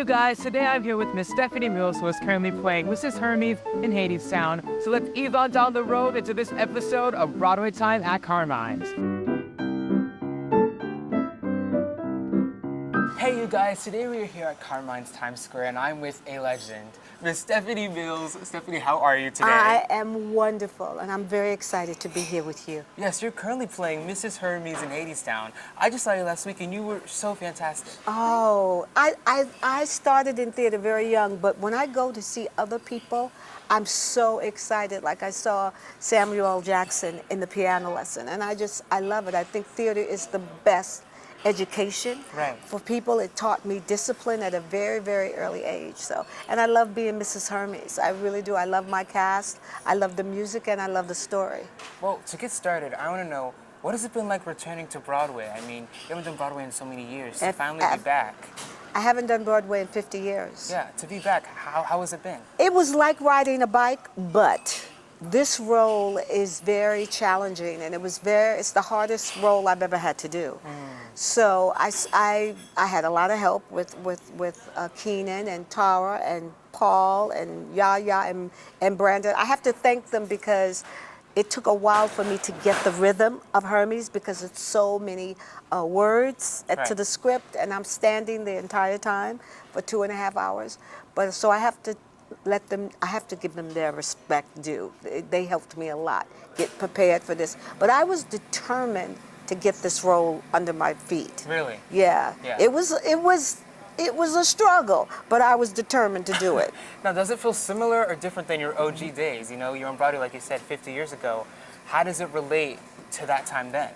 you guys, today I'm here with Miss Stephanie Mills, who is currently playing Mrs. Hermes in Hadestown. So let's ease on down the road into this episode of Broadway Time at Carmine's. Hey you guys, today we are here at Carmine's Times Square and I'm with a legend, Miss Stephanie Mills. Stephanie, how are you today? I am wonderful and I'm very excited to be here with you. Yes, you're currently playing Mrs. Hermes in Hadestown. I just saw you last week and you were so fantastic. Oh, I started in theater very young, but when I go to see other people, I'm so excited. Like I saw Samuel L. Jackson in the piano lesson and I love it. I think theater is the best education for people. It taught me discipline at a very, very early age. And I love being Mrs. Hermes. I really do. I love my cast. I love the music and I love the story. Well, to get started, I want to know, what has it been like returning to Broadway? I mean, you haven't done Broadway in so many years. To finally be back. I haven't done Broadway in 50 years. Yeah, to be back, how has it been? It was like riding a bike, but this role is very challenging, and it's the hardest role I've ever had to do. So I had a lot of help with Keenan and Tara and Paul and Yaya and Brandon. I have to thank them because it took a while for me to get the rhythm of Hermes because it's so many words to the script, and I'm standing the entire time for 2.5 hours. But so I have to give them their respect due. They helped me a lot get prepared for this. But I was determined to get this role under my feet. Really? Yeah. It was a struggle, but I was determined to do it. Now, does it feel similar or different than your OG days? You know, you're on Broadway, like you said, 50 years ago. How does it relate to that time then?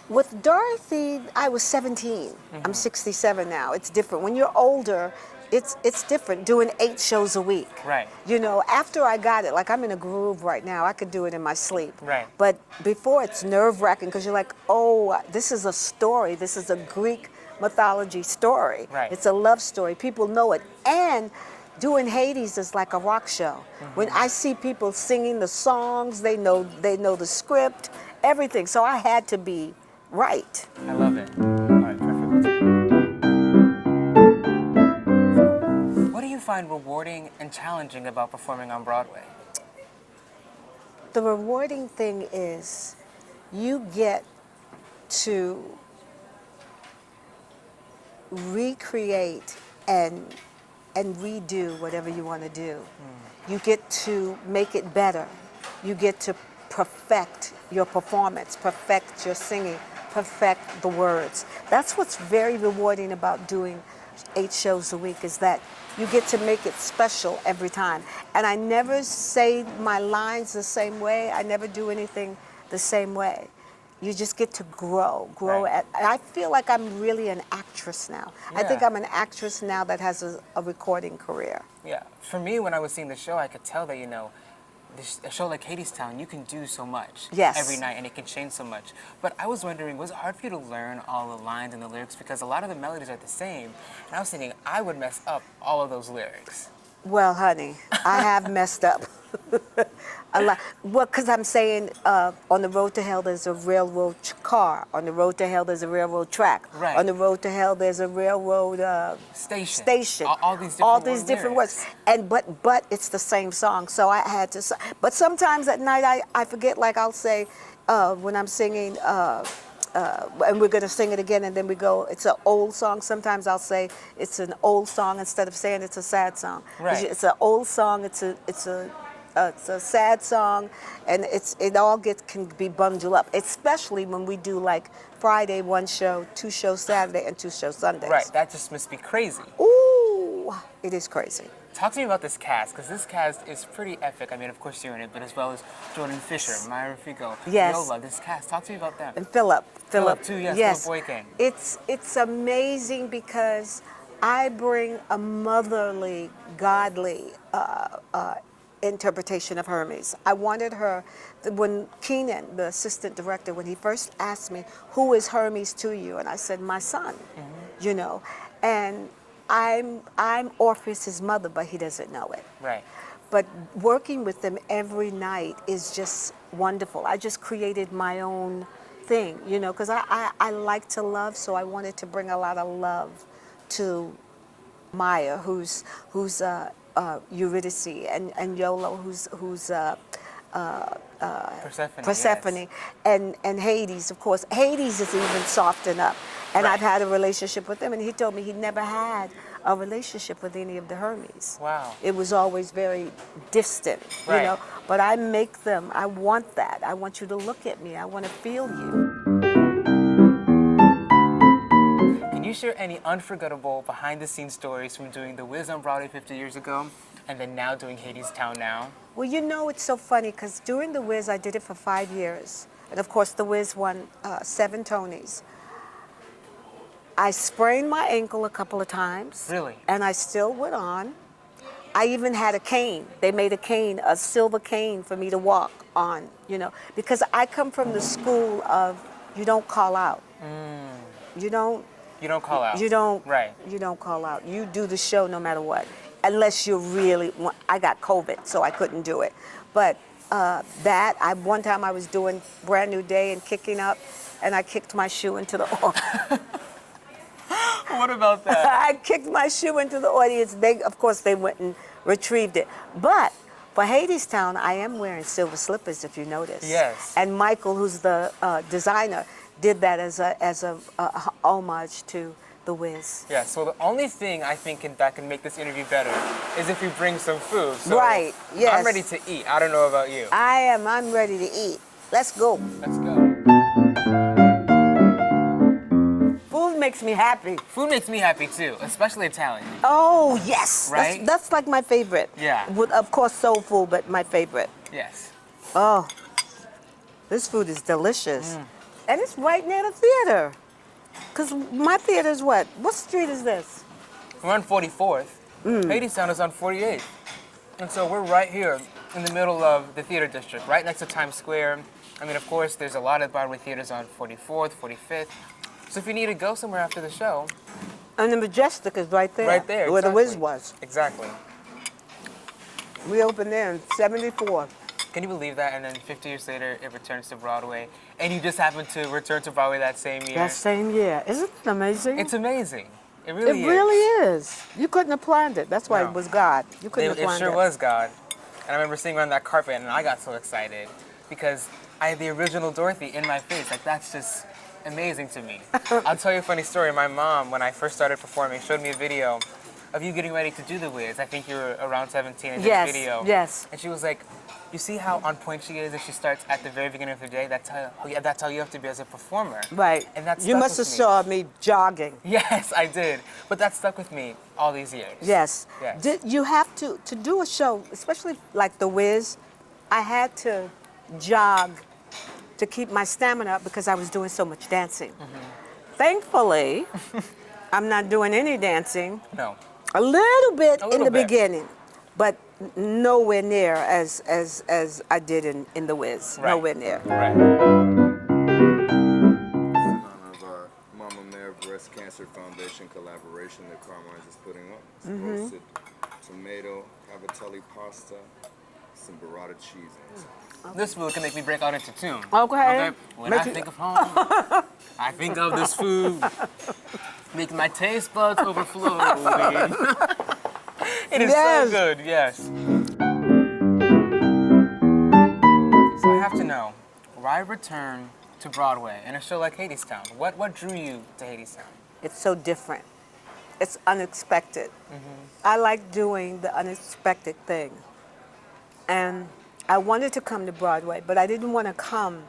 With Dorothy, I was 17. I'm 67 now. It's different. When you're older, it's different, doing 8 shows a week. Right. You know, after I got it, like I'm in a groove right now, I could do it in my sleep. Right. But before, it's nerve-wracking because you're like, oh, this is a story. This is a Greek mythology story. Right. It's a love story. People know it. And doing Hades is like a rock show. When I see people singing the songs, they know the script, everything. So I had to be right. I love it. All right, perfect. What do you find rewarding and challenging about performing on Broadway? The rewarding thing is you get to recreate and redo whatever you want to do. You get to make it better. You get to perfect your performance, perfect your singing, perfect the words. That's what's very rewarding about doing 8 shows a week, is that you get to make it special every time. And I never say my lines the same way. I never do anything the same way. You just get to grow. I feel like I'm really an actress now. Yeah. I think I'm an actress now that has a recording career. Yeah. For me, when I was seeing the show, I could tell that, you know, a show like Hadestown, you can do so much every night, and it can change so much. But I was wondering, was it hard for you to learn all the lines and the lyrics? Because a lot of the melodies are the same. And I was thinking, I would mess up all of those lyrics. Well, honey, I have messed up a lot. Well, because I'm saying on the road to hell, there's a railroad car. On the road to hell, there's a railroad track. Right. On the road to hell, there's a railroad station. All these different words. And but it's the same song, so I had to. But sometimes at night, I forget. Like I'll say when I'm singing. And we're going to sing it again, and then we go, it's an old song. Sometimes I'll say it's an old song instead of saying it's a sad song. Right. It's an old song, it's a sad song, and it all can be bundled up, especially when we do like Friday 1 show, 2 shows Saturday, and 2 shows Sundays. Right, that just must be crazy. Ooh, it is crazy. Talk to me about this cast, because this cast is pretty epic. I mean, of course you're in it, but as well as Jordan Fisher, Myra Figo, Yola, this cast. Talk to me about them. And Philip too, yes. Philip Boykin. It's amazing because I bring a motherly, godly interpretation of Hermes. I wanted her, when Keenan, the assistant director, when he first asked me, who is Hermes to you? And I said, my son, you know. And I'm Orpheus' mother, but he doesn't know it. Right. But working with them every night is just wonderful. I just created my own thing, you know, because I like to love, so I wanted to bring a lot of love to Maya, who's Eurydice, and Yolo, who's Persephone, yes. and Hades, of course. Hades is even softened up, and Right. I've had a relationship with him, and he told me he never had a relationship with any of the Hermes. Wow. It was always very distant, Right. you know. But I make them. I want that. I want you to look at me. I want to feel you. Can you share any unforgettable behind-the-scenes stories from doing The Wiz on Broadway 50 years ago, and then now doing Hadestown now? Well, you know, it's so funny because during The Wiz, I did it for 5 years. And of course, The Wiz won 7 Tonys. I sprained my ankle a couple of times. Really? And I still went on. I even had a cane. They made a cane, a silver cane for me to walk on, you know, because I come from the school of you don't call out. You don't. You don't call out. You don't. Right. You don't call out. You do the show no matter what. Unless you really want. I got COVID, so I couldn't do it. But one time I was doing Brand New Day and kicking up, and I kicked my shoe into the audience. What about that? I kicked my shoe into the audience. Of course, they went and retrieved it. But for Hadestown, I am wearing silver slippers, if you notice. Yes. And Michael, who's the designer, did that as a homage to The Wiz. Yeah, so the only thing I think that can make this interview better is if you bring some food. So Right, yes. I'm ready to eat. I don't know about you. I'm ready to eat. Let's go. Let's go. Food makes me happy. Food makes me happy too, especially Italian. Oh, yes. Right? That's like my favorite. Yeah. With, of course, soulful, but my favorite. Yes. Oh, this food is delicious. And it's right near the theater. Because my theater is what? What street is this? We're on 44th. Hadestown is on 48th. And so we're right here in the middle of the theater district, right next to Times Square. I mean, of course, there's a lot of Broadway theaters on 44th, 45th. So if you need to go somewhere after the show. And the Majestic is right there. Right there, Where the Wiz exactly. was. Exactly. We opened there in '74. Can you believe that? And then 50 years later, it returns to Broadway. And you just happened to return to Broadway that same year. That same year. Isn't it amazing? It's amazing. It really is. It really is. You couldn't have planned it. That's why No. it was God. You couldn't have It planned it. sure was God. And I remember sitting on that carpet and I got so excited because I had the original Dorothy in my face. Like, that's just amazing to me. I'll tell you a funny story. My mom, when I first started performing, showed me a video of you getting ready to do The Wiz. I think you were around 17 and did a video. Yes. And she was like, you see how on point she is if she starts at the very beginning of the day? That's how you have to be as a performer. Right. And that You stuck must have with me. saw me jogging. Yes, I did. But that stuck with me all these years. Yes. Yes. You have to do a show, especially like The Wiz, I had to jog to keep my stamina up because I was doing so much dancing. Thankfully, I'm not doing any dancing. No. A little bit A in little the bit. beginning, but nowhere near as I did in The Wiz. Right. Nowhere near. Right. In honor of our Mama Mare Breast Cancer Foundation collaboration that Carmine is putting on. It's roasted tomato, cavatelli pasta, some burrata cheese. This food can make me break out into tune. Okay. When Make I you- think of home, I think of this food. Make my taste buds overflow. It is Yes. so good, yes. So I have to know, why return to Broadway in a show like Hadestown? What drew you to Hadestown? It's so different. It's unexpected. I like doing the unexpected thing. And I wanted to come to Broadway, but I didn't want to come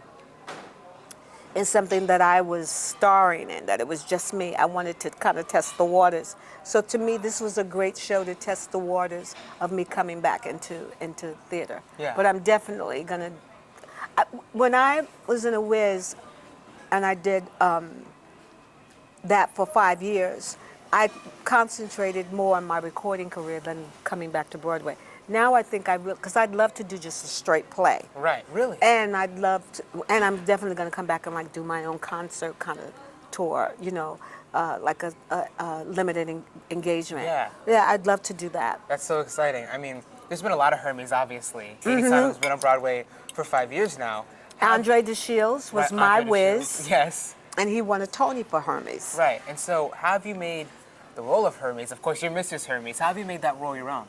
in something that I was starring in, that it was just me. I wanted to kind of test the waters. So to me, this was a great show to test the waters of me coming back into theater. Yeah. But I'm definitely gonna, when I was in a Wiz and I did that for 5 years, I concentrated more on my recording career than coming back to Broadway. Now I think I will, because I'd love to do just a straight play. Right, really? And I'd love to, and I'm definitely going to come back and like do my own concert kind of tour, you know, like a limited engagement. Yeah. Yeah, I'd love to do that. That's so exciting. I mean, there's been a lot of Hermes, obviously. Hadestown has been on Broadway for 5 years now. Andre DeShields was Right, my Andre Wiz, DeShields. Yes. and he won a Tony for Hermes. Right, and so have you made the role of Hermes. Of course, you're Mrs. Hermes. How have you made that role your own?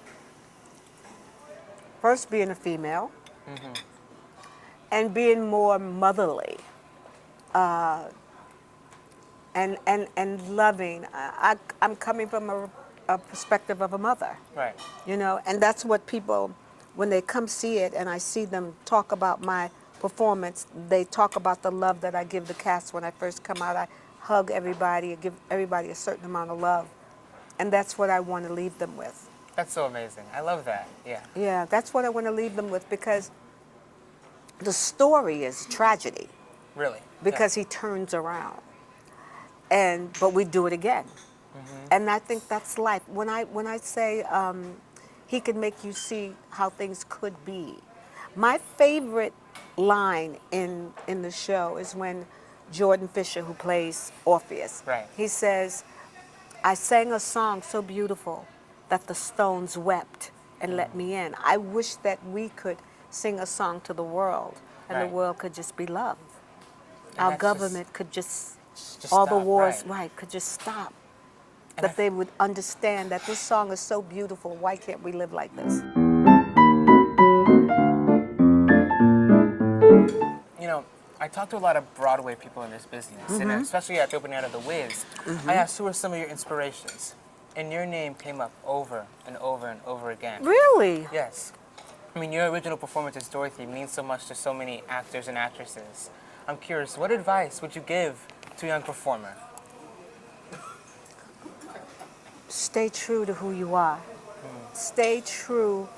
First, being a female, and being more motherly, and loving. I'm coming from a perspective of a mother. Right. You know, and that's what people, when they come see it and I see them talk about my performance, they talk about the love that I give the cast when I first come out. I hug everybody, give everybody a certain amount of love. And that's what I want to leave them with. That's so amazing. I love that. Yeah. Yeah, that's what I want to leave them with, because the story is tragedy. Really? Because he turns around. But we do it again. And I think that's life. When I say he can make you see how things could be. My favorite line in the show is when Jordan Fisher, who plays Orpheus, right. He says, I sang a song so beautiful that the stones wept and let me in. I wish that we could sing a song to the world, and the world could just be love. And our government could just all stop, the wars, could just stop. That they would understand that this song is so beautiful, why can't we live like this? You know, I talked to a lot of Broadway people in this business, and especially at the opening out of The Wiz. I asked, who are some of your inspirations? And your name came up over and over and over again. Really? Yes. I mean, your original performance as Dorothy means so much to so many actors and actresses. I'm curious, what advice would you give to a young performer? Stay true to who you are. Stay true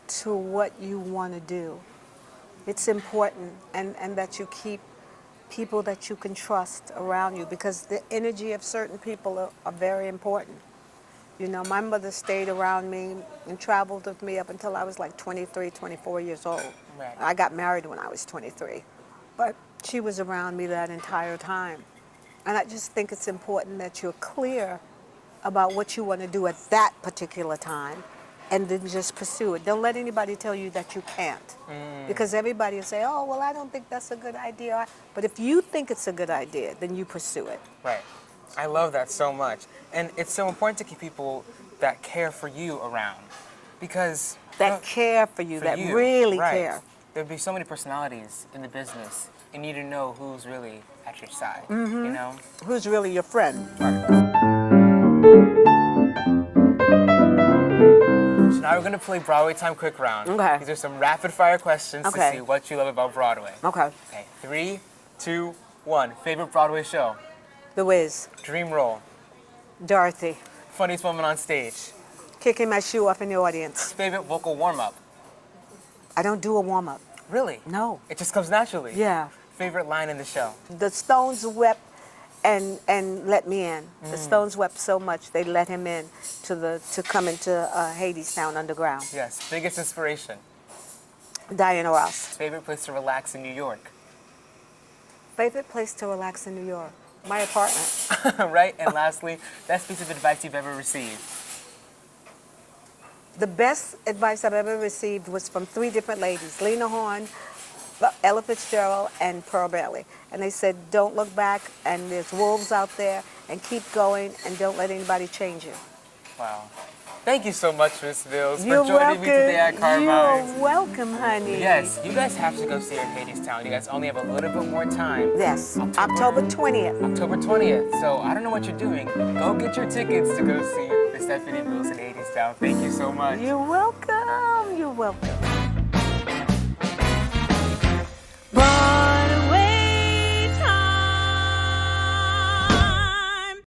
to what you want to do. It's important, and that you keep people that you can trust around you, because the energy of certain people are very important. You know, my mother stayed around me and traveled with me up until I was like 23, 24 years old. Right. I got married when I was 23, but she was around me that entire time. And I just think it's important that you're clear about what you want to do at that particular time, and then just pursue it. Don't let anybody tell you that you can't. Because everybody will say, oh, well, I don't think that's a good idea. But if you think it's a good idea, then you pursue it. Right. I love that so much. And it's so important to keep people that care for you around. Because... That care for you, that really care. There'd be so many personalities in the business, and you need to know who's really at your side, you know? Who's really your friend. So now we're going to play Broadway Time Quick Round. Okay. These are some rapid fire questions to see what you love about Broadway. Okay. Okay, 3, 2, 1. Favorite Broadway show? The Wiz. Dream role? Dorothy. Funniest moment on stage? Kicking my shoe off in the audience. Favorite vocal warm-up? I don't do a warm-up. Really? No. It just comes naturally? Yeah. Favorite line in the show? The Stones wept and let me in. The Stones wept so much they let him in to come into Hadestown underground. Yes. Biggest inspiration? Diana Ross. Favorite place to relax in New York? Favorite place to relax in New York? My apartment. Right? And lastly, best piece of advice you've ever received? The best advice I've ever received was from 3 different ladies, Lena Horne, Ella Fitzgerald, and Pearl Bailey. And they said, don't look back, and there's wolves out there, and keep going, and don't let anybody change you. Wow. Thank you so much, Miss Mills, You're for joining me today at Carmine. You're welcome, honey. Yes, you guys have to go see her in Hadestown. You guys only have a little bit more time. Yes, October 20th. October 20th. So I don't know what you're doing. Go get your tickets to go see Miss Stephanie Mills in Hadestown. Thank you so much. You're welcome. You're welcome.